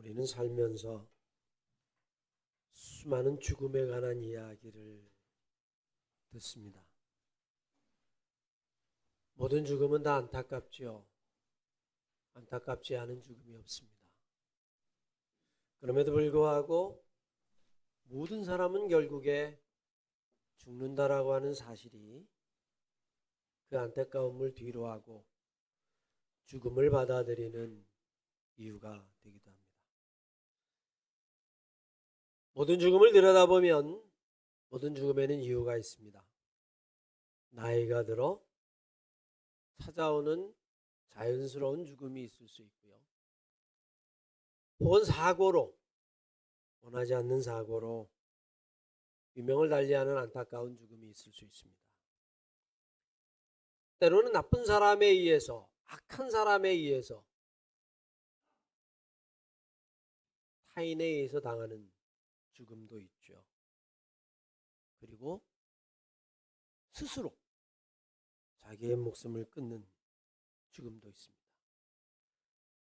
우리는 살면서 수많은 죽음에 관한 이야기를 듣습니다. 모든 죽음은 다 안타깝지요. 안타깝지 않은 죽음이 없습니다. 그럼에도 불구하고 모든 사람은 결국에 죽는다라고 하는 사실이 그 안타까움을 뒤로하고 죽음을 받아들이는 이유가 되기도 합니다. 모든 죽음을 들여다보면 모든 죽음에는 이유가 있습니다. 나이가 들어 찾아오는 자연스러운 죽음이 있을 수 있고요. 혹은 사고로, 원하지 않는 사고로 유명을 달리하는 안타까운 죽음이 있을 수 있습니다. 때로는 나쁜 사람에 의해서, 악한 사람에 의해서, 타인에 의해서 당하는 죽음도 있죠. 그리고 스스로 자기의 목숨을 끊는 죽음도 있습니다.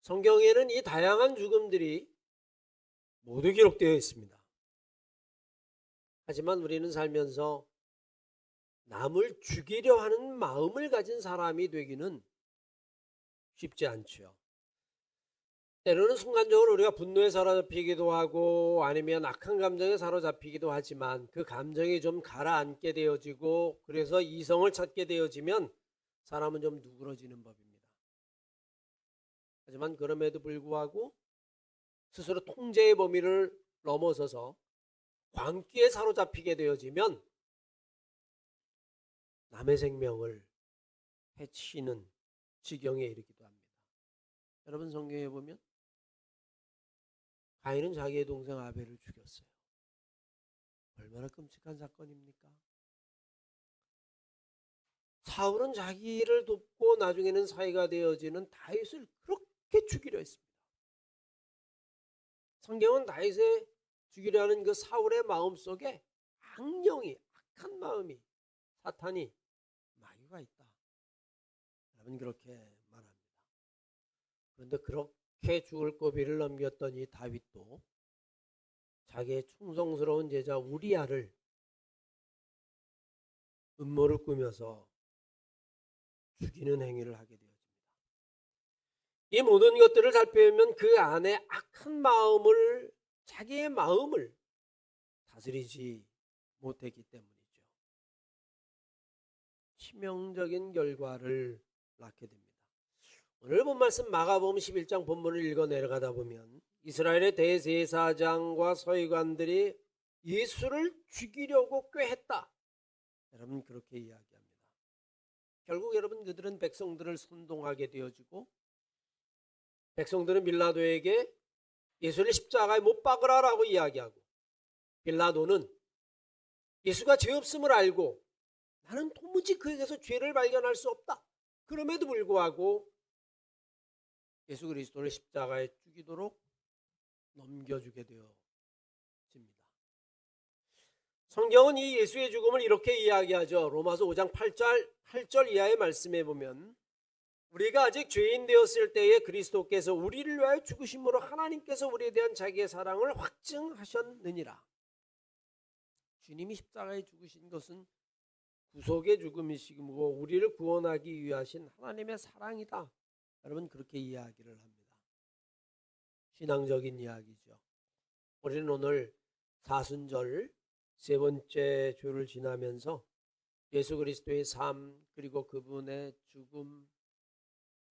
성경에는 이 다양한 죽음들이 모두 기록되어 있습니다. 하지만 우리는 살면서 남을 죽이려 하는 마음을 가진 사람이 되기는 쉽지 않죠. 때로는 순간적으로 우리가 분노에 사로잡히기도 하고 아니면 악한 감정에 사로잡히기도 하지만 그 감정이 좀 가라앉게 되어지고 그래서 이성을 찾게 되어지면 사람은 좀 누그러지는 법입니다. 하지만 그럼에도 불구하고 스스로 통제의 범위를 넘어서서 광기에 사로잡히게 되어지면 남의 생명을 해치는 지경에 이르기도 합니다. 여러분 성경에 보면 가인은 자기의 동생 아벨을 죽였어요. 얼마나 끔찍한 사건입니까? 사울은 자기를 돕고 나중에는 사이가 되어지는 다윗을 그렇게 죽이려 했습니다. 성경은 다윗을 죽이려 하는 그 사울의 마음속에 악령이, 악한 마음이, 사탄이 마귀가 있다. 여러분 그렇게 말합니다. 그런데 그렇게 죽을 고비를 넘겼던 이 다윗도 자기의 충성스러운 제자 우리아를 음모를 꾸며서 죽이는 행위를 하게 되었습니다. 이 모든 것들을 살펴보면 그 안에 악한 마음을, 자기의 마음을 다스리지 못했기 때문이죠. 치명적인 결과를 낳게 됩니다. 오늘 본 말씀 마가복음 11장 본문을 읽어 내려가다 보면 이스라엘의 대제사장과 서기관들이 예수를 죽이려고 꾀했다. 여러분 그렇게 이야기합니다. 결국 여러분 그들은 백성들을 선동하게 되어지고 백성들은 빌라도에게 예수를 십자가에 못 박으라라고 이야기하고 빌라도는 예수가 죄 없음을 알고 나는 도무지 그에게서 죄를 발견할 수 없다. 그럼에도 불구하고 예수 그리스도를 십자가에 죽이도록 넘겨주게 되어집니다. 성경은 이 예수의 죽음을 이렇게 이야기하죠. 로마서 5장 8절 이하의 말씀에 보면 우리가 아직 죄인 되었을 때에 그리스도께서 우리를 위하여 죽으심으로 하나님께서 우리에 대한 자기의 사랑을 확증하셨느니라. 주님이 십자가에 죽으신 것은 구속의 죽음이시고 우리를 구원하기 위하신 하나님의 사랑이다. 여러분 그렇게 이야기를 합니다. 신앙적인 이야기죠. 우리는 오늘 사순절 세 번째 주를 지나면서 예수 그리스도의 삶 그리고 그분의 죽음,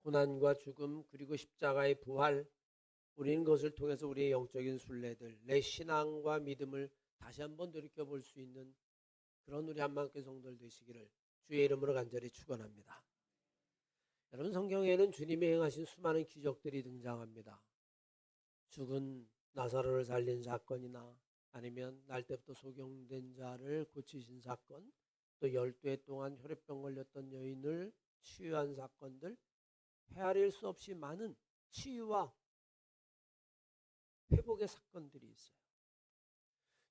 고난과 죽음 그리고 십자가의 부활, 우리는 그것을 통해서 우리의 영적인 순례들, 내 신앙과 믿음을 다시 한번 돌이켜볼 수 있는 그런 우리 한마음교회 성도들 되시기를 주의 이름으로 간절히 축원합니다. 여러분 성경에는 주님이 행하신 수많은 기적들이 등장합니다. 죽은 나사로를 살린 사건이나 아니면 날 때부터 소경된 자를 고치신 사건, 또 12해 동안 혈액병 걸렸던 여인을 치유한 사건들, 헤아릴 수 없이 많은 치유와 회복의 사건들이 있어요.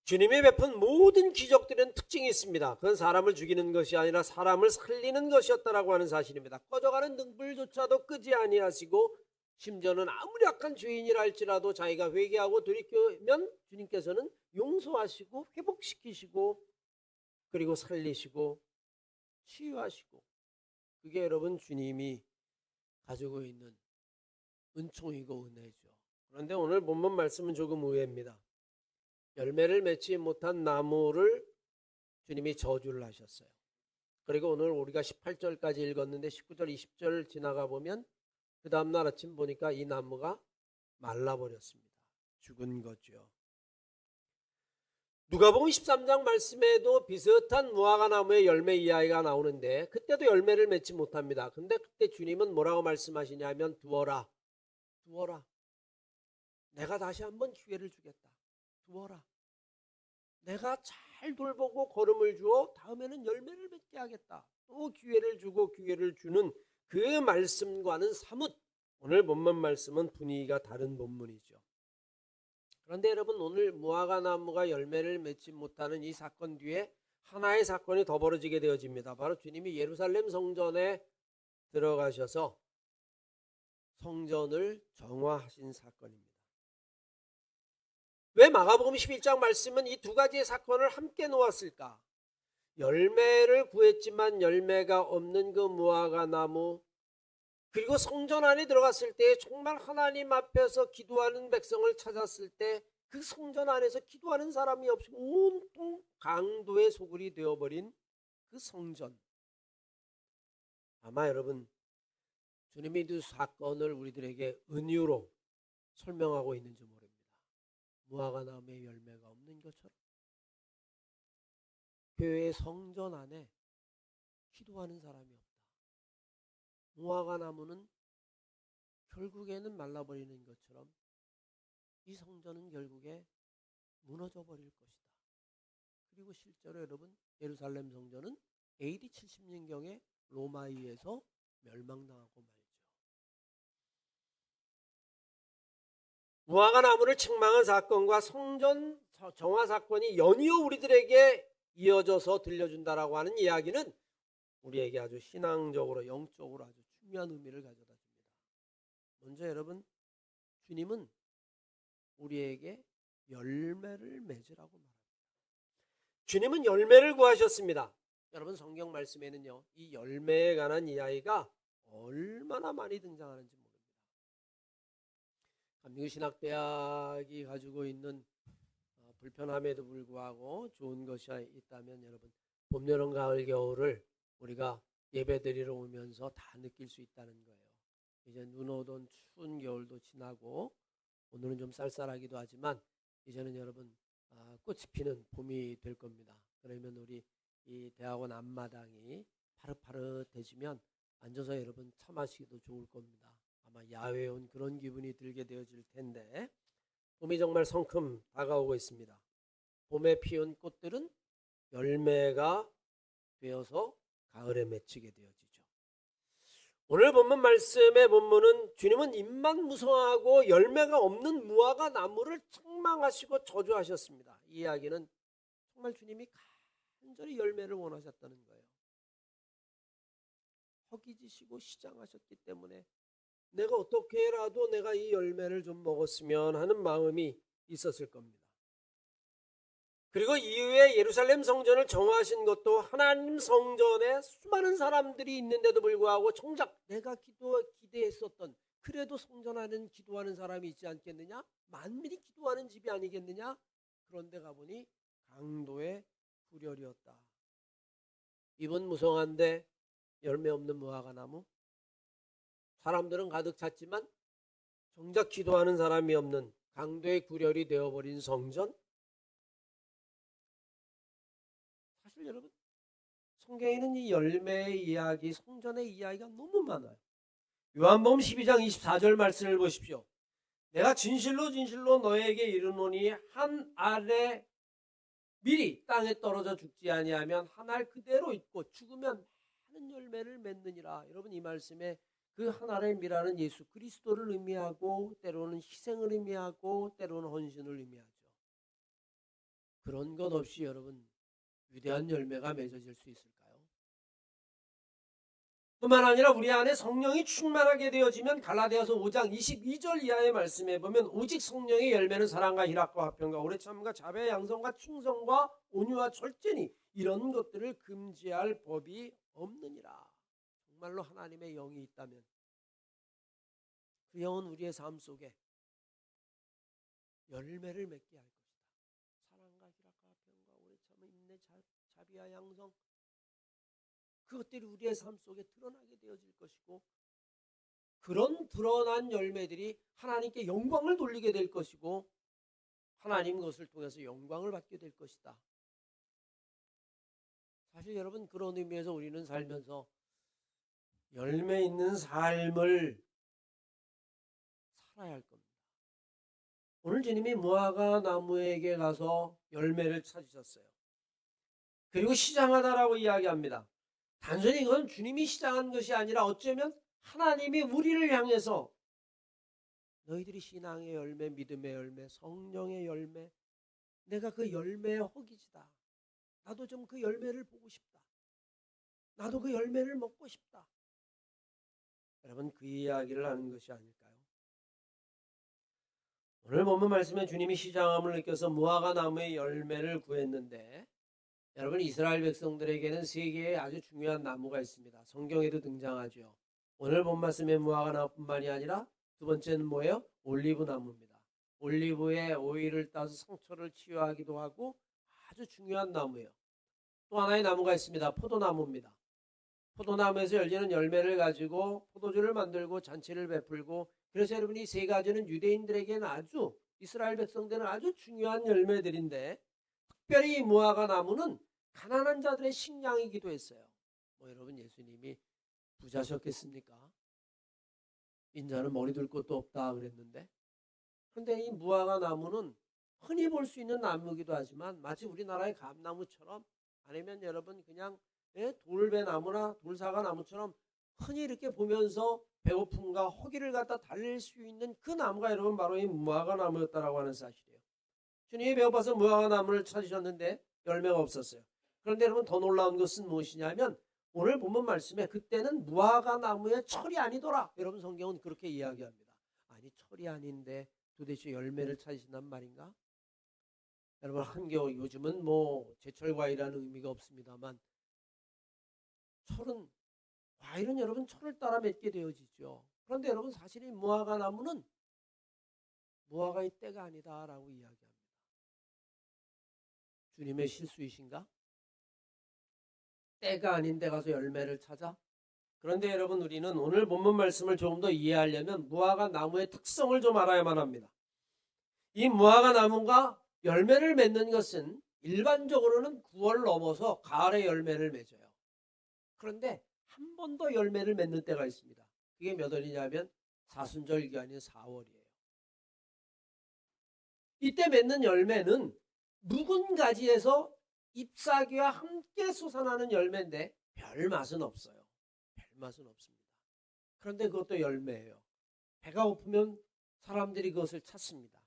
주님이 베푼 모든 기적들은 특징이 있습니다. 그건 사람을 죽이는 것이 아니라 사람을 살리는 것이었다라고 하는 사실입니다. 꺼져가는 등불조차도 끄지 아니하시고 심지어는 아무리 악한 죄인이라 할지라도 자기가 회개하고 돌이키면 주님께서는 용서하시고 회복시키시고 그리고 살리시고 치유하시고, 그게 여러분 주님이 가지고 있는 은총이고 은혜죠. 그런데 오늘 본문 말씀은 조금 의외입니다. 열매를 맺지 못한 나무를 주님이 저주를 하셨어요. 그리고 오늘 우리가 18절까지 읽었는데 19절 20절 지나가 보면 그 다음날 아침 보니까 이 나무가 말라버렸습니다. 죽은 거죠. 누가복음 13장 말씀에도 비슷한 무화과 나무의 열매 이야기가 나오는데 그때도 열매를 맺지 못합니다. 근데 그때 주님은 뭐라고 말씀하시냐면 두어라. 내가 다시 한번 기회를 주겠다. 두어라. 내가 잘 돌보고 걸음을 주어 다음에는 열매를 맺게 하겠다. 또 기회를 주고 기회를 주는 그 말씀과는 사뭇 오늘 본문 말씀은 분위기가 다른 본문이죠. 그런데 여러분, 오늘 무화과 나무가 열매를 맺지 못하는 이 사건 뒤에 하나의 사건이 더 벌어지게 되어집니다. 바로 주님이 예루살렘 성전에 들어가셔서 성전을 정화하신 사건입니다. 왜 마가복음 11장 말씀은 이 두 가지의 사건을 함께 놓았을까? 열매를 구했지만 열매가 없는 그 무화과 나무, 그리고 성전 안에 들어갔을 때 정말 하나님 앞에서 기도하는 백성을 찾았을 때 그 성전 안에서 기도하는 사람이 없이 온통 강도의 소굴이 되어버린 그 성전. 아마 여러분, 주님이 그 사건을 우리들에게 은유로 설명하고 있는지 모릅니다. 무화과 나무에 열매가 없는 것처럼 교회의 성전 안에 기도하는 사람이 없다. 무화과 나무는 결국에는 말라버리는 것처럼 이 성전은 결국에 무너져 버릴 것이다. 그리고 실제로 여러분, 예루살렘 성전은 AD 70년경에 로마에 의해서 멸망당하고 말죠. 무화과 나무를 책망한 사건과 성전 정화 사건이 연이어 우리들에게 이어져서 들려준다라고 하는 이야기는 우리에게 아주 신앙적으로 영적으로 아주 중요한 의미를 가져다 줍니다. 먼저 여러분, 주님은 우리에게 열매를 맺으라고 말합니다. 주님은 열매를 구하셨습니다. 여러분, 성경 말씀에는요, 이 열매에 관한 이야기가 얼마나 많이 등장하는지 모릅니다. 감리교신학대학이 가지고 있는 불편함에도 불구하고 좋은 것이 있다면 여러분, 봄, 여름, 가을, 겨울을 우리가 예배드리러 오면서 다 느낄 수 있다는 거예요. 이제 눈 오던 추운 겨울도 지나고 오늘은 좀 쌀쌀하기도 하지만 이제는 여러분 꽃이 피는 봄이 될 겁니다. 그러면 우리 이 대학원 앞마당이 파릇파릇해지면 앉아서 여러분 차 마시기도 좋을 겁니다. 아마 야외에 온 그런 기분이 들게 되어질 텐데 봄이 정말 성큼 다가오고 있습니다. 봄에 피운 꽃들은 열매가 되어서 가을에 맺히게 되어지죠. 오늘 본문 말씀의 본문은 주님은 입만 무성하고 열매가 없는 무화과 나무를 책망하시고 저주하셨습니다. 이 이야기는 정말 주님이 간절히 열매를 원하셨다는 거예요. 허기지시고 시장하셨기 때문에 내가 어떻게라도 내가 이 열매를 좀 먹었으면 하는 마음이 있었을 겁니다. 그리고 이후에 예루살렘 성전을 정화하신 것도 하나님 성전에 수많은 사람들이 있는데도 불구하고 정작 내가 기대했었던, 그래도 성전 안에는 기도하는 사람이 있지 않겠느냐? 만민이 기도하는 집이 아니겠느냐? 그런데 가보니 강도의 불혈이었다. 입은 무성한데 열매 없는 무화과 나무, 사람들은 가득 찼지만 정작 기도하는 사람이 없는 강도의 굴혈이 되어버린 성전. 사실 여러분, 성경에는 이 열매의 이야기, 성전의 이야기가 너무 많아요. 요한복음 12장 24절 말씀을 보십시오. 내가 진실로 너에게 이르노니 한 알의 밀이 땅에 떨어져 죽지 아니하면 한 알 그대로 있고 죽으면 많은 열매를 맺느니라. 여러분, 이 말씀에 그 한 알의 밀라는 예수 그리스도를 의미하고 때로는 희생을 의미하고 때로는 헌신을 의미하죠. 그런 것 없이 여러분 위대한 열매가 맺어질 수 있을까요? 뿐만 아니라 우리 안에 성령이 충만하게 되어지면 갈라디아서 5장 22절 이하의 말씀에 보면 오직 성령의 열매는 사랑과 희락과 화평과 오래 참과 자비와 양성과 충성과 온유와 절제니 이런 것들을 금지할 법이 없느니라. 정말로 하나님의 영이 있다면 그 영은 우리의 삶 속에 열매를 맺게 할 것이다. 사랑과 희락과 화평과 오래 참음 인내 자비와 양성, 그것들이 우리의 삶 속에 드러나게 되어질 것이고, 그런 드러난 열매들이 하나님께 영광을 돌리게 될 것이고, 하나님 그것을 통해서 영광을 받게 될 것이다. 사실 여러분, 그런 의미에서 우리는 살면서 열매 있는 삶을 살아야 할 겁니다. 오늘 주님이 무화과 나무에게 가서 열매를 찾으셨어요. 그리고 시장하다라고 이야기합니다. 단순히 이건 주님이 시작한 것이 아니라 어쩌면 하나님이 우리를 향해서 너희들이 신앙의 열매, 믿음의 열매, 성령의 열매, 내가 그 열매의 허기지다. 나도 좀 그 열매를 보고 싶다. 나도 그 열매를 먹고 싶다. 여러분, 그 이야기를 하는 것이 아닐까요? 오늘 본문 말씀에 주님이 시장함을 느껴서 무화과 나무의 열매를 구했는데, 여러분, 이스라엘 백성들에게는 세 개의 아주 중요한 나무가 있습니다. 성경에도 등장하죠. 오늘 본 말씀의 무화과 나무뿐만이 아니라 두 번째는 뭐예요? 올리브 나무입니다. 올리브의 오일을 따서 상처를 치유하기도 하고 아주 중요한 나무예요. 또 하나의 나무가 있습니다. 포도나무입니다. 포도나무에서 열리는 열매를 가지고 포도주를 만들고 잔치를 베풀고, 그래서 여러분, 이 세 가지는 유대인들에게는 아주, 이스라엘 백성들은 아주 중요한 열매들인데, 특별히 이 무화과 나무는 가난한 자들의 식량이기도 했어요. 여러분, 예수님이 부자셨겠습니까? 인자는 머리 둘 곳도 없다 그랬는데, 그런데 이 무화과 나무는 흔히 볼 수 있는 나무이기도 하지만 마치 우리나라의 감나무처럼, 아니면 여러분 그냥 돌배나무나 돌사과 나무처럼 흔히 이렇게 보면서 배고픔과 허기를 갖다 달랠 수 있는 그 나무가 여러분 바로 이 무화과 나무였다라고 하는 사실이에요. 주님이 배고파서 무화과 나무를 찾으셨는데 열매가 없었어요. 그런데 여러분, 더 놀라운 것은 무엇이냐면 오늘 본문 말씀에 그때는 무화과 나무의 철이 아니더라. 여러분, 성경은 그렇게 이야기합니다. 아니, 철이 아닌데 도대체 열매를 찾으신단 말인가? 여러분, 한겨울 요즘은 제철 과일이라는 의미가 없습니다만, 과일은 여러분 철을 따라 맺게 되어지죠. 그런데 여러분, 사실 이 무화과 나무는 무화과의 때가 아니다라고 이야기합니다. 주님의 실수이신가? 때가 아닌 데 가서 열매를 찾아? 그런데 여러분, 우리는 오늘 본문 말씀을 조금 더 이해하려면 무화과 나무의 특성을 좀 알아야만 합니다. 이 무화과 나무가 열매를 맺는 것은 일반적으로는 9월 넘어서 가을에 열매를 맺어요. 그런데 한 번 더 열매를 맺는 때가 있습니다. 그게 몇 월이냐면 사순절 기간인 4월이에요. 이때 맺는 열매는 묵은 가지에서 잎사귀와 함께 솟아나는 열매인데 별 맛은 없어요. 별 맛은 없습니다. 그런데 그것도 열매예요. 배가 고프면 사람들이 그것을 찾습니다.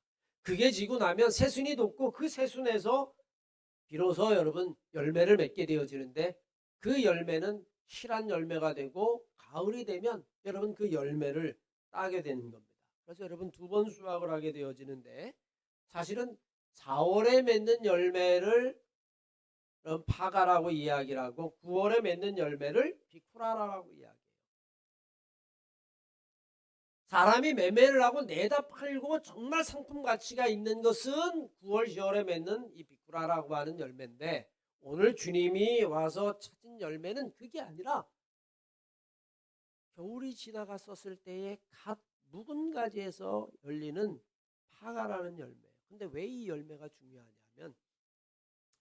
그게 지고 나면 새순이 돋고 그 새순에서 비로소 여러분 열매를 맺게 되어지는데, 그 열매는 실한 열매가 되고 가을이 되면 여러분 그 열매를 따게 되는 겁니다. 그래서 여러분 두 번 수확을 하게 되어지는데, 사실은 4월에 맺는 열매를 파가라고 이야기를 하고 9월에 맺는 열매를 비쿠라라고 이야기해요. 사람이 매매를 하고 내다 팔고 정말 상품 가치가 있는 것은 9월, 10월에 맺는 이 비쿠라라고 하는 열매인데, 오늘 주님이 와서 찾은 열매는 그게 아니라 겨울이 지나갔었을 때에 갓 묵은 가지에서 열리는 파가라는 열매예요. 근데 왜 이 열매가 중요하냐면,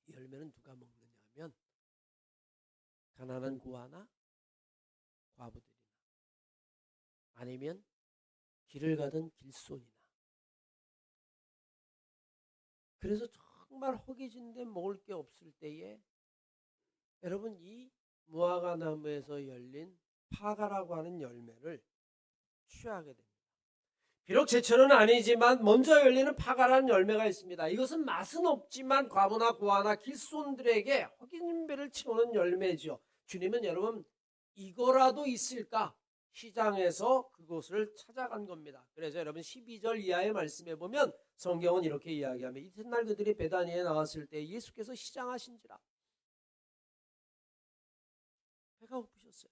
이 열매는 누가 먹느냐면 가난한 고아나 과부들이나 아니면 길을 가던 길손이나, 그래서 정말 허기진데 먹을 게 없을 때에 여러분 이 무화과 나무에서 열린 파가라고 하는 열매를 취하게 됩니다. 비록 제철은 아니지만 먼저 열리는 파가라는 열매가 있습니다. 이것은 맛은 없지만 과부나 고아나 길손들에게 허기진 배를 채우는 열매죠. 주님은 여러분 이거라도 있을까? 시장에서 그곳을 찾아간 겁니다. 그래서 여러분 12절 이하의 말씀에 보면 성경은 이렇게 이야기합니다. 이튿날 그들이 베다니에 나왔을 때 예수께서 시장하신지라. 배가 고프셨어요.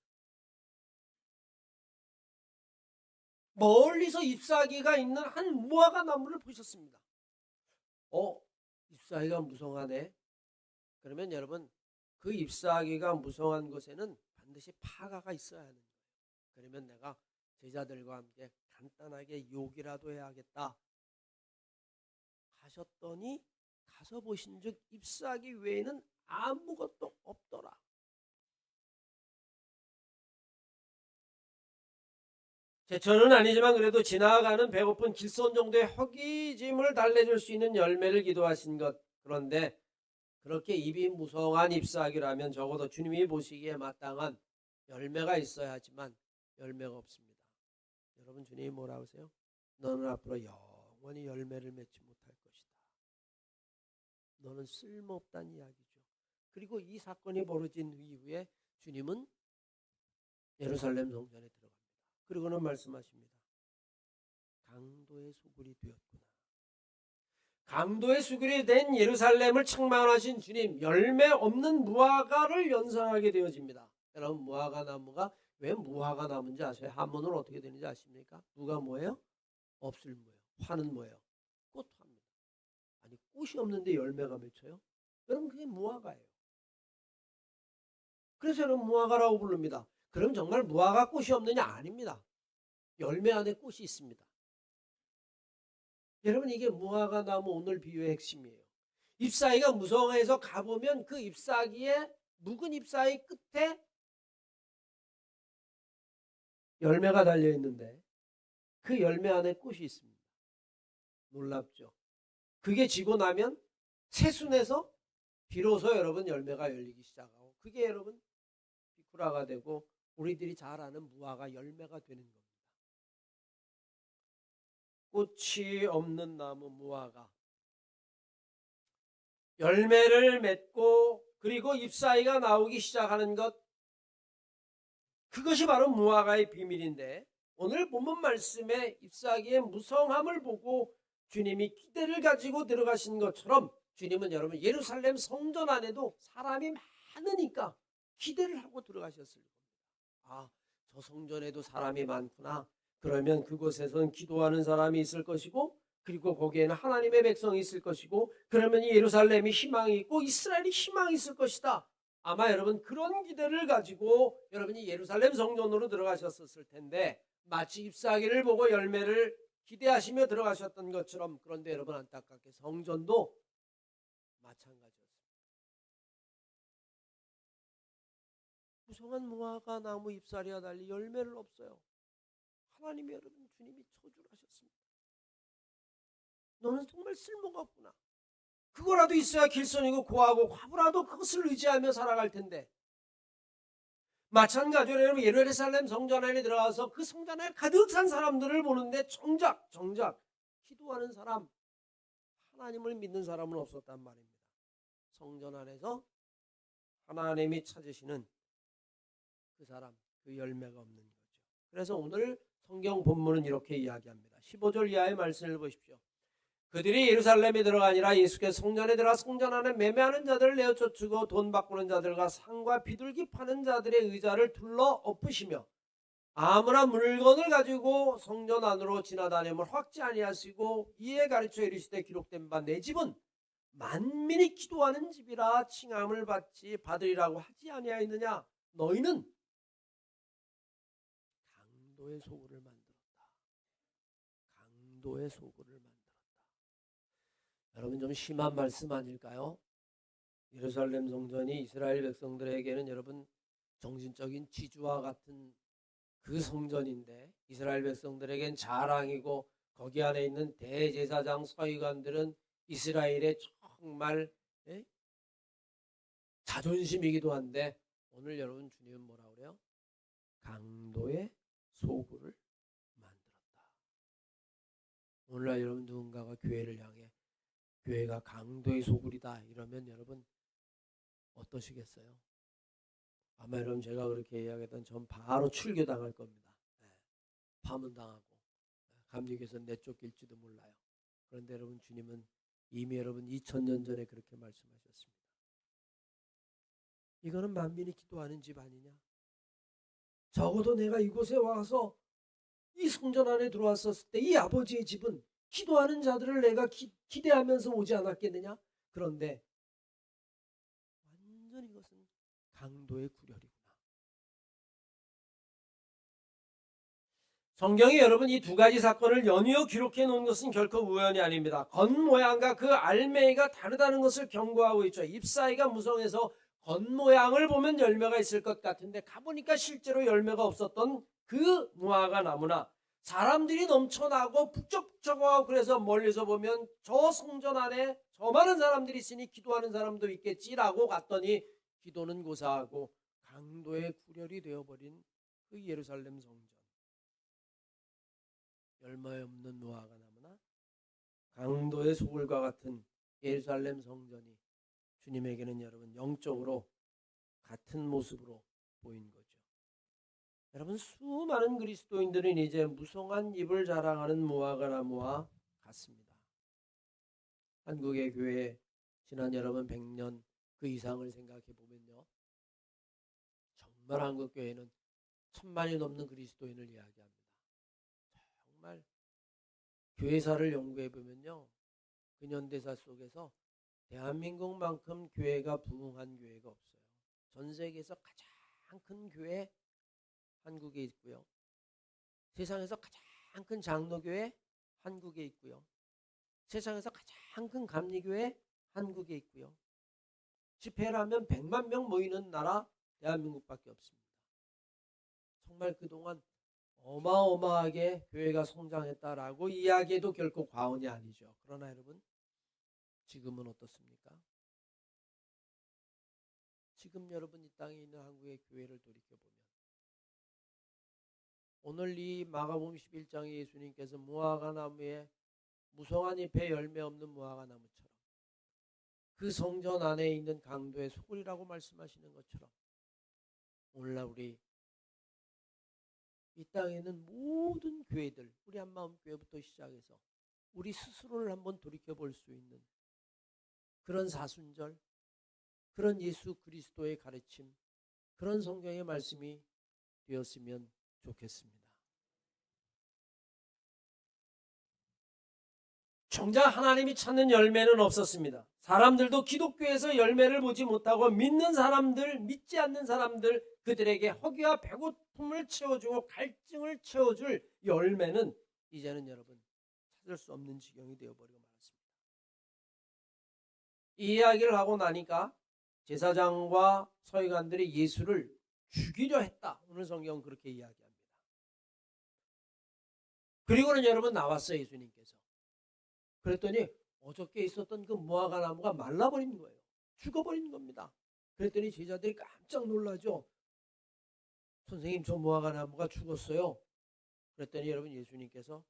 멀리서 잎사귀가 있는 한 무화과 나무를 보셨습니다. 잎사귀가 무성하네. 그러면 여러분 그 잎사귀가 무성한 곳에는 반드시 파가가 있어야 하는 거예요. 그러면 내가 제자들과 함께 간단하게 욕이라도 해야겠다 하셨더니 가서 보신즉 잎사귀 외에는 아무것도 없더라. 제철은 아니지만 그래도 지나가는 배고픈 길손 정도의 허기짐을 달래줄 수 있는 열매를 기도하신 것. 그런데 그렇게 입이 무성한 잎사귀라면 적어도 주님이 보시기에 마땅한 열매가 있어야 하지만 열매가 없습니다. 여러분 주님이 뭐라고 하세요? 너는 앞으로 영원히 열매를 맺지 못할 것이다. 너는 쓸모없다는 이야기죠. 그리고 이 사건이 벌어진 이후에 주님은 예루살렘 성전에 들어갑니다. 그리고는 말씀하십니다. 강도의 소굴이 되었구나. 강도의 수굴이 된 예루살렘을 책망하신 주님, 열매 없는 무화과를 연상하게 되어집니다. 여러분 무화과 나무가 왜 무화과 나무인지 아세요? 한문으로 어떻게 되는지 아십니까? 무가 뭐예요? 없을 무예요. 화는 뭐예요? 꽃화입니다. 아니 꽃이 없는데 열매가 맺혀요? 여러분 그게 무화과예요. 그래서 여러분 무화과라고 부릅니다. 그럼 정말 무화과 꽃이 없느냐? 아닙니다. 열매 안에 꽃이 있습니다. 여러분 이게 무화과 나무 오늘 비유의 핵심이에요. 잎사귀가 무성해서 가보면 그 잎사귀에 묵은 잎사귀 끝에 열매가 달려있는데 그 열매 안에 꽃이 있습니다. 놀랍죠? 그게 지고 나면 새순에서 비로소 여러분 열매가 열리기 시작하고 그게 여러분 비쿠라가 되고 우리들이 잘 아는 무화과 열매가 되는 겁니다. 꽃이 없는 나무 무화과 열매를 맺고 그리고 잎사귀가 나오기 시작하는 것 그것이 바로 무화과의 비밀인데 오늘 본문 말씀에 잎사귀의 무성함을 보고 주님이 기대를 가지고 들어가신 것처럼 주님은 여러분 예루살렘 성전 안에도 사람이 많으니까 기대를 하고 들어가셨을 겁니다. 저 성전에도 사람이 많구나. 그러면 그곳에서는 기도하는 사람이 있을 것이고 그리고 거기에는 하나님의 백성이 있을 것이고 그러면 예루살렘이 희망이 있고 이스라엘이 희망이 있을 것이다. 아마 여러분 그런 기대를 가지고 여러분이 예루살렘 성전으로 들어가셨을 텐데 마치 잎사귀를 보고 열매를 기대하시며 들어가셨던 것처럼 그런데 여러분 안타깝게 성전도 마찬가지였습니다. 무성한 무화과 나무 잎사귀와 달리 열매를 없어요. 하나님이 여러분 주님이 저주를 하셨습니다. 너는 정말 쓸모가 없구나. 그거라도 있어야 길손이고 고하고 과부라도 그것을 의지하며 살아갈 텐데 마찬가지로 여러분 예루살렘 성전 안에 들어가서 그 성전 안에 가득 찬 사람들을 보는데 정작 기도하는 사람 하나님을 믿는 사람은 없었단 말입니다. 성전 안에서 하나님이 찾으시는 그 사람 그 열매가 없는 거죠. 그래서 오늘 성경 본문은 이렇게 이야기합니다. 15절 이하의 말씀을 보십시오. 그들이 예루살렘에 들어가니라 예수께서 성전에 들어가 성전 안에 매매하는 자들을 내어 쫓고 돈 바꾸는 자들과 상과 비둘기 파는 자들의 의자를 둘러 엎으시며 아무나 물건을 가지고 성전 안으로 지나다님을 확지 아니하시고 이에 가르쳐 이르시되 기록된 바 내 집은 만민이 기도하는 집이라 칭함을 받으리라고 하지 아니하였느냐. 너희는 강도의 소굴을 만들었다. 강도의 소굴을 만들었다. 여러분 좀 심한 말씀 아닐까요? 예루살렘 성전이 이스라엘 백성들에게는 여러분 정신적인 지주와 같은 그 성전인데 이스라엘 백성들에겐 자랑이고 거기 안에 있는 대제사장 서기관들은 이스라엘의 정말 자존심이기도 한데 오늘 여러분 주님은 뭐라고 그래요? 강도의 소굴을 만들었다. 오늘날 여러분 누군가가 교회를 향해 교회가 강도의 소굴이다 이러면 여러분 어떠시겠어요? 아마 여러분 제가 그렇게 이야기하던 전 바로 출교당할 겁니다. 파문당하고 감옥에서 내쫓길지도 몰라요. 그런데 여러분 주님은 이미 여러분 2000년 전에 그렇게 말씀하셨습니다. 이거는 만민이 기도하는 집 아니냐? 적어도 내가 이곳에 와서 이 성전 안에 들어왔었을 때 이 아버지의 집은 기도하는 자들을 내가 기대하면서 오지 않았겠느냐? 그런데 완전히 이것은 강도의 구렬이구나. 성경이 여러분 이 두 가지 사건을 연이어 기록해 놓은 것은 결코 우연이 아닙니다. 겉모양과 그 알맹이가 다르다는 것을 경고하고 있죠. 잎사이가 무성해서 겉모양을 보면 열매가 있을 것 같은데 가보니까 실제로 열매가 없었던 그 무화과 나무나 사람들이 넘쳐나고 북적북적하고 그래서 멀리서 보면 저 성전 안에 저 많은 사람들이 있으니 기도하는 사람도 있겠지라고 갔더니 기도는 고사하고 강도의 구렬이 되어버린 그 예루살렘 성전. 열매 없는 무화과 나무나 강도의 소굴과 같은 예루살렘 성전이 주님에게는 여러분 영적으로 같은 모습으로 보인 거죠. 여러분 수많은 그리스도인들은 이제 무성한 잎을 자랑하는 무화과 나무와 같습니다. 한국의 교회 지난 여러분 100년 그 이상을 생각해 보면요. 정말 한국 교회는 1000만이 넘는 그리스도인을 이야기합니다. 정말 교회사를 연구해 보면요. 근현대사 속에서 대한민국만큼 교회가 부흥한 교회가 없어요. 전 세계에서 가장 큰 교회 한국에 있고요. 세상에서 가장 큰 장로교회 한국에 있고요. 세상에서 가장 큰 감리교회 한국에 있고요. 집회를 하면 100만 명 모이는 나라 대한민국밖에 없습니다. 정말 그동안 어마어마하게 교회가 성장했다라고 이야기해도 결코 과언이 아니죠. 그러나 여러분 지금은 어떻습니까? 지금 여러분 이 땅에 있는 한국의 교회를 돌이켜보면 오늘 이 마가복음 11장에 예수님께서 무화과 나무에 무성한 잎에 열매 없는 무화과 나무처럼 그 성전 안에 있는 강도의 소굴이라고 말씀하시는 것처럼 오늘날 우리 이 땅에 있는 모든 교회들, 우리 한마음 교회부터 시작해서 우리 스스로를 한번 돌이켜볼 수 있는 그런 사순절, 그런 예수 그리스도의 가르침, 그런 성경의 말씀이 되었으면 좋겠습니다. 정작 하나님이 찾는 열매는 없었습니다. 사람들도 기독교에서 열매를 보지 못하고 믿는 사람들, 믿지 않는 사람들 그들에게 허기와 배고픔을 채워주고 갈증을 채워줄 열매는 이제는 여러분 찾을 수 없는 지경이 되어버리고 말았습니다. 이 이야기를 하고 나니까 제사장과 서기관들이 예수를 죽이려 했다. 오늘 성경은 그렇게 이야기합니다. 그리고는 여러분 나왔어요. 예수님께서. 그랬더니 어저께 있었던 그 무화과 나무가 말라버린 거예요. 죽어버린 겁니다. 그랬더니 제자들이 깜짝 놀라죠. 선생님 저 무화과 나무가 죽었어요. 그랬더니 여러분 예수님께서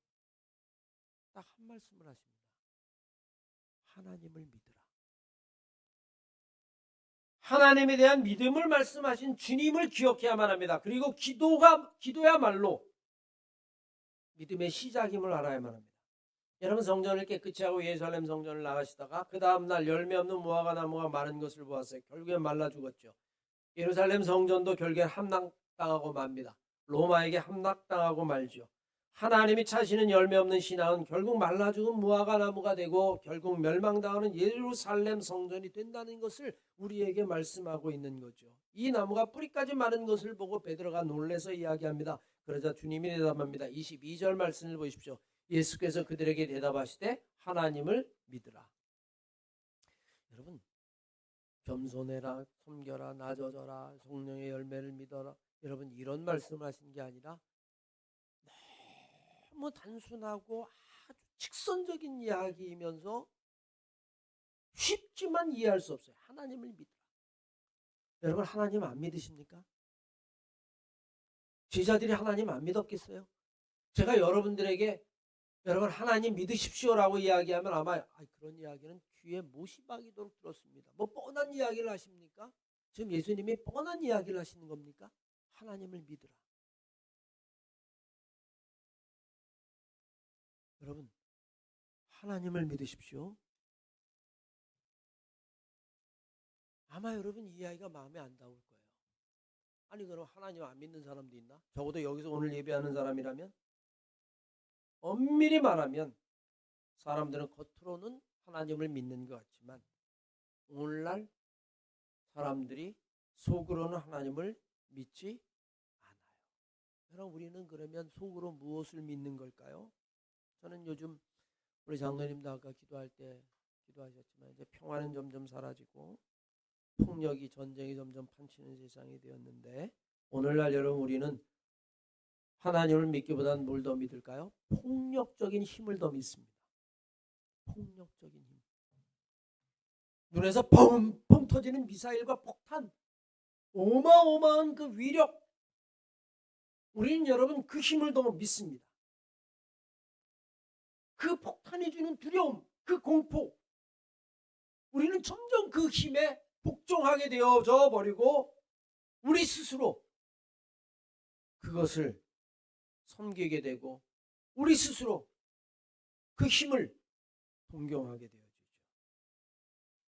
딱 한 말씀을 하십니다. 하나님을 믿으라. 하나님에 대한 믿음을 말씀하신 주님을 기억해야만 합니다. 그리고 기도야말로 믿음의 시작임을 알아야만 합니다. 여러분 성전을 깨끗이 하고 예루살렘 성전을 나가시다가 그 다음날 열매 없는 무화과 나무가 마른 것을 보았어요. 결국에 말라 죽었죠. 예루살렘 성전도 결국에 함락당하고 맙니다. 로마에게 함락당하고 말죠. 하나님이 찾으시는 열매 없는 신앙은 결국 말라 죽은 무화과 나무가 되고 결국 멸망당하는 예루살렘 성전이 된다는 것을 우리에게 말씀하고 있는 거죠. 이 나무가 뿌리까지 마른 것을 보고 베드로가 놀라서 이야기합니다. 그러자 주님이 대답합니다. 22절 말씀을 보십시오. 예수께서 그들에게 대답하시되 하나님을 믿으라. 여러분 겸손해라, 섬겨라, 낮아져라, 성령의 열매를 믿어라. 여러분 이런 말씀을 하신 게 아니라 너무 단순하고 아주 직선적인 이야기이면서 쉽지만 이해할 수 없어요. 하나님을 믿으라. 여러분 하나님 안 믿으십니까? 제자들이 하나님 안 믿었겠어요? 제가 여러분들에게 여러분 하나님 믿으십시오라고 이야기하면 아마 그런 이야기는 귀에 못이 박이도록 들었습니다. 뭐 뻔한 이야기를 하십니까? 지금 예수님이 뻔한 이야기를 하시는 겁니까? 하나님을 믿으라. 여러분, 하나님을 믿으십시오. 아마 여러분 이 이야기가 마음에 안 닿을 거예요. 아니 그럼 하나님 안 믿는 사람도 있나? 적어도 여기서 오늘 예배하는 사람이라면, 엄밀히 말하면 사람들은 겉으로는 하나님을 믿는 것 같지만 오늘날 사람들이 속으로는 하나님을 믿지 않아요. 그럼 우리는 그러면 속으로 무엇을 믿는 걸까요? 저는 요즘 우리 장로님도 아까 기도할 때 기도하셨지만 이제 평화는 점점 사라지고 폭력이, 전쟁이 점점 판치는 세상이 되었는데, 오늘날 여러분 우리는 하나님을 믿기보다는 뭘 더 믿을까요? 폭력적인 힘을 더 믿습니다. 폭력적인 힘. 눈에서 펑펑 터지는 미사일과 폭탄, 어마어마한 그 위력, 우리는 여러분 그 힘을 더 믿습니다. 그 폭탄이 주는 두려움, 그 공포, 우리는 점점 그 힘에 복종하게 되어져 버리고 우리 스스로 그것을 섬기게 되고 우리 스스로 그 힘을 동경하게 되어지죠.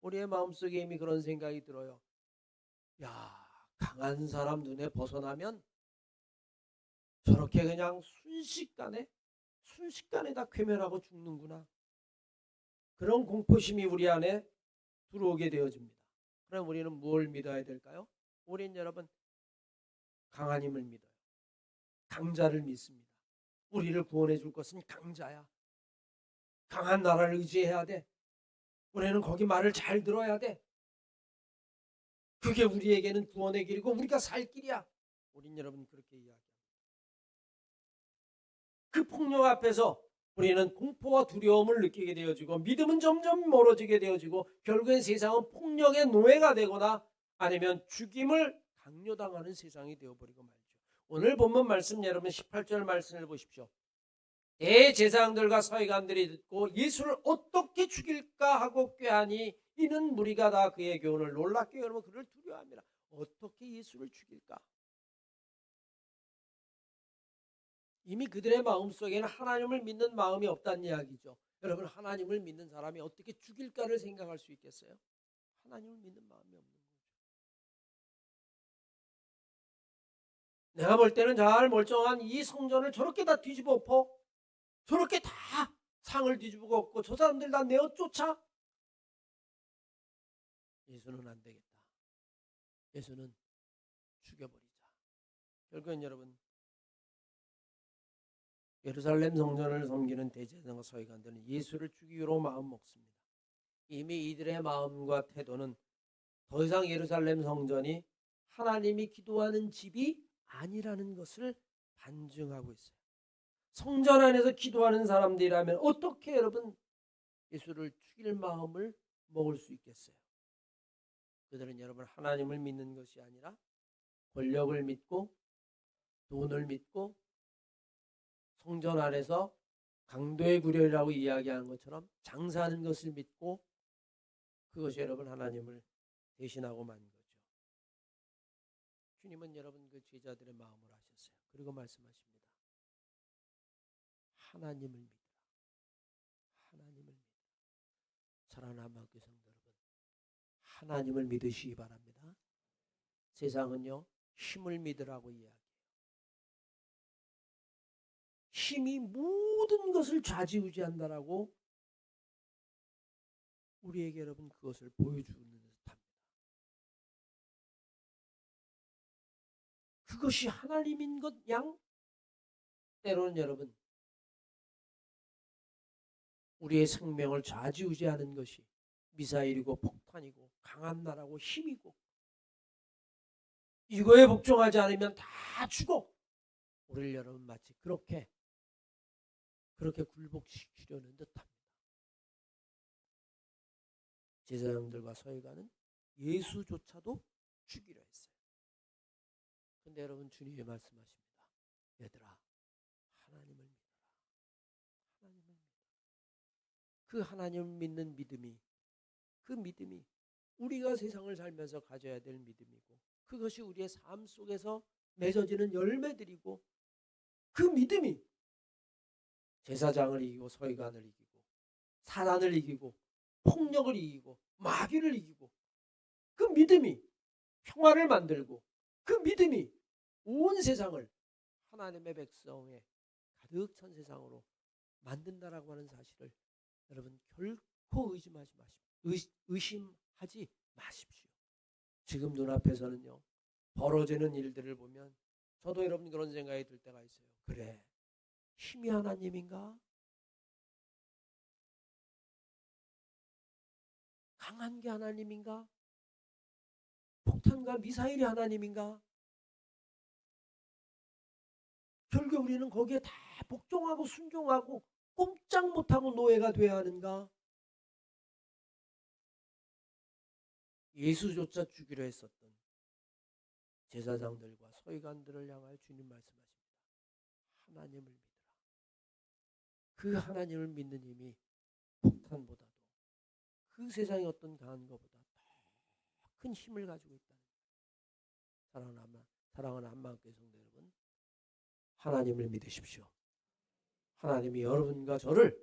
우리의 마음속에 이미 그런 생각이 들어요. 야, 강한 사람 눈에 벗어나면 저렇게 그냥 순식간에 다 괴멸하고 죽는구나. 그런 공포심이 우리 안에 들어오게 되어집니다. 그럼 우리는 뭘 믿어야 될까요? 우리는 여러분 강한 힘을 믿어요. 강자를 믿습니다. 우리를 구원해 줄 것은 강자야. 강한 나라를 의지해야 돼. 우리는 거기 말을 잘 들어야 돼. 그게 우리에게는 구원의 길이고 우리가 살 길이야. 우린 여러분 그렇게 이야기합니다. 그 폭력 앞에서 우리는 공포와 두려움을 느끼게 되어지고 믿음은 점점 멀어지게 되어지고 결국엔 세상은 폭력의 노예가 되거나 아니면 죽임을 강요당하는 세상이 되어버리고 말이죠. 오늘 본문 말씀 여러분 18절 말씀을 보십시오. 대제사장들과 서기관들이 듣고 예수를 어떻게 죽일까 하고 꾀하니 이는 무리가 다 그의 교훈을 놀랍게 여기며 그를 두려워합니다. 어떻게 예수를 죽일까? 이미 그들의 마음속에는 하나님을 믿는 마음이 없다는 이야기죠. 여러분 하나님을 믿는 사람이 어떻게 죽일까를 생각할 수 있겠어요? 하나님을 믿는 마음이 없는 거죠. 내가 볼 때는 잘 멀쩡한 이 성전을 저렇게 다 뒤집어 엎어, 저렇게 다 상을 뒤집어 엎고 저 사람들 다 내어 쫓아? 예수는 안 되겠다. 예수는 죽여버리자. 결국엔 여러분 예루살렘 성전을 섬기는 대제사장과 서기관들은 예수를 죽이기로 마음 먹습니다. 이미 이들의 마음과 태도는 더 이상 예루살렘 성전이 하나님이 기도하는 집이 아니라는 것을 반증하고 있어요. 성전 안에서 기도하는 사람들이라면 어떻게 여러분 예수를 죽일 마음을 먹을 수 있겠어요? 그들은 여러분 하나님을 믿는 것이 아니라 권력을 믿고 돈을 믿고 성전 안에서 강도의 구렬이라고 이야기하는 것처럼 장사하는 것을 믿고 그것이 여러분 하나님을 대신하고 만 거죠. 주님은 여러분 그 제자들의 마음을 아셨어요. 그리고 말씀하십니다. 하나님을 믿으라. 하나님을 믿으라. 사랑하는 한마음교회 성도 여러분, 하나님을 믿으시기 바랍니다. 세상은요 힘을 믿으라고 이야기해요. 힘이 모든 것을 좌지우지한다라고 우리에게 여러분 그것을 보여주는 듯합니다. 그것이 하나님인 것 양 때로는 여러분 우리의 생명을 좌지우지하는 것이 미사일이고 폭탄이고 강한 나라고 힘이고 이거에 복종하지 않으면 다 죽어. 우리를 여러분 마치 그렇게 굴복시키려는 듯합니다. 제사장들과 서기관은 예수조차도 죽이려 했어요. 그런데 여러분 주님이 말씀하십니다. 얘들아 하나님을 믿어라. 하나님을 믿어라. 그 하나님을 믿는 믿음이 그 믿음이 우리가 세상을 살면서 가져야 될 믿음이고 그것이 우리의 삶 속에서 맺어지는 열매들이고 그 믿음이 제사장을 이기고 서기관을 이기고 사단을 이기고 폭력을 이기고 마귀를 이기고 그 믿음이 평화를 만들고 그 믿음이 온 세상을 하나님의 백성의 가득 찬 세상으로 만든다라고 하는 사실을 여러분 결코 의심하지 마십시오. 지금 눈앞에서는요 벌어지는 일들을 보면 저도 여러분 그런 생각이 들 때가 있어요. 그래, 힘이 하나님인가? 강한 게 하나님인가? 폭탄과 미사일이 하나님인가? 결국 우리는 거기에 다 복종하고 순종하고 꼼짝 못하고 노예가 되어야 하는가? 예수조차 죽이려 했었던 제사장들과 서기관들을 향하여 주님 말씀하십니다. 하나님을 믿으라. 그 하나님을 믿는 힘이 폭탄보다도 그 세상의 어떤 강한 것보다 더 큰 힘을 가지고 있다는 거예요. 사랑하는 한마음교회 성도 여러분, 하나님을 믿으십시오. 하나님이 여러분과 저를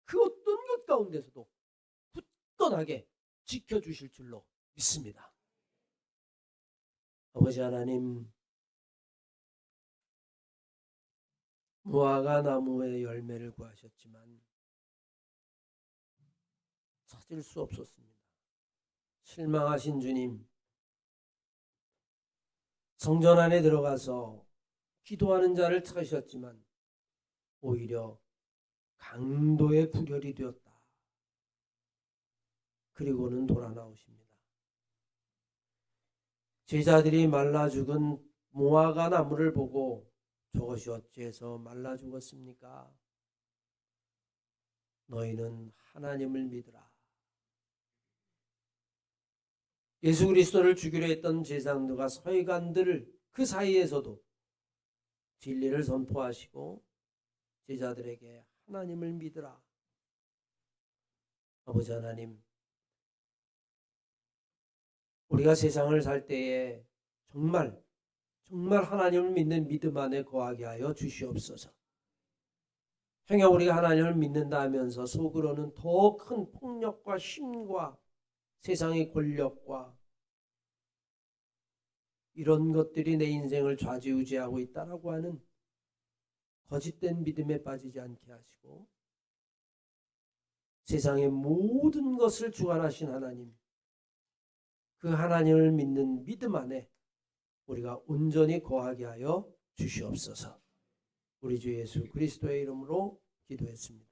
그 어떤 것 가운데서도 굳건하게 지켜주실 줄로 믿습니다. 아버지 하나님, 무화과 나무의 열매를 구하셨지만 찾을 수 없었습니다. 실망하신 주님, 성전 안에 들어가서 기도하는 자를 찾으셨지만 오히려 강도의 구렬이 되었다. 그리고는 돌아 나오십니다. 제자들이 말라 죽은 무화과 나무를 보고 저것이 어찌해서 말라 죽었습니까? 너희는 하나님을 믿으라. 예수 그리스도를 죽이려 했던 제사장들과 서기관들을 그 사이에서도 진리를 선포하시고 제자들에게 하나님을 믿으라. 아버지 하나님, 우리가 세상을 살 때에 정말 하나님을 믿는 믿음 안에 거하게 하여 주시옵소서. 행여 우리가 하나님을 믿는다 하면서 속으로는 더 큰 폭력과 힘과 세상의 권력과 이런 것들이 내 인생을 좌지우지하고 있다라고 하는 거짓된 믿음에 빠지지 않게 하시고 세상의 모든 것을 주관하신 하나님, 그 하나님을 믿는 믿음 안에 우리가 온전히 거하게 하여 주시옵소서. 우리 주 예수 그리스도의 이름으로 기도했습니다.